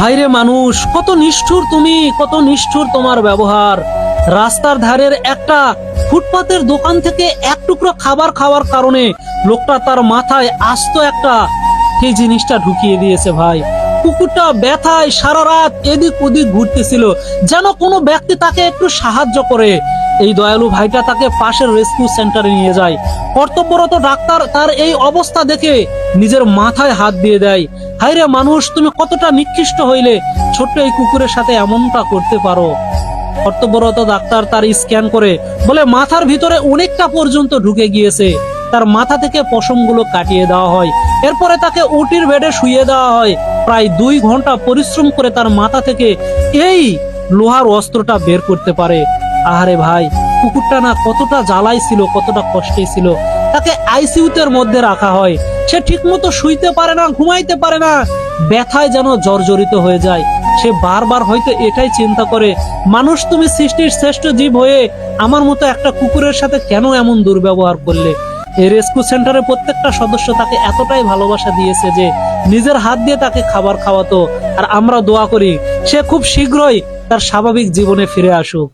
হায়রে মানুষ, কত নিষ্ঠুর তুমি, কত নিষ্ঠুর তোমার ব্যবহার। রাস্তার ধারের একটা ফুটপাতের দোকান থেকে এক টুকরো খাবার খাওয়ার কারণে লোকটা তার মাথায় আস্ত একটা সেই জিনিসটা ঢুকিয়ে দিয়েছে ভাই। কুকুরটা ব্যথায় সারা রাত এদিক ওদিক ঘুরতেছিল, যেন কোনো ব্যক্তি তাকে একটু সাহায্য করে। এই দয়ালু ভাইটা তাকে পাশের রেস্কিউ সেন্টারে নিয়ে যায়। কর্তব্যরত ডাক্তার তার এই অবস্থা দেখে নিজের মাথায় হাত দিয়ে দেয়। হায়রে মানুষ, তুমি কতটা নিকৃষ্ট হইলে ছোট্ট এই কুকুরের সাথে এমনটা করতে পারো। কর্তব্যরত ডাক্তার তার স্ক্যান করে বলে মাথার ভিতরে অনেকটা পর্যন্ত ঢুকে গিয়েছে। তার মাথা থেকে পশমগুলো কাটিয়ে দেওয়া হয়, এরপরে তাকে ওটির বেডে শুইয়ে দেওয়া হয়। প্রায় 2 ঘন্টা পরিশ্রম করে তার মাথা থেকে এই লোহার অস্ত্রটা বের করতে পারে। আহারে ভাই, কুকুরটা না কতটা জ্বালাই ছিল, কতটা কষ্টে ছিল। তাকে আইসিইউতের মধ্যে রাখা হয়, সে ঠিকমতো শুইতে পারে না, ঘুমাইতে পারে না, ব্যথায় যেন জর্জরিত হয়ে যায়। সে বারবার হয়তো এটাই চিন্তা করে, মানুষ তুমি সৃষ্টির শ্রেষ্ঠ জীব হয়ে আমার মতো একটা কুকুরের সাথে কেন এমন দুর্ব্যবহার করলে। এই রেস্কিউ সেন্টারের প্রত্যেকটা সদস্য তাকে এতটাই ভালোবাসা দিয়েছে যে নিজের হাত দিয়ে তাকে খাবার খাওয়াতো। আর আমরা দোয়া করি সে খুব শীঘ্রই তার স্বাভাবিক জীবনে ফিরে আসুক।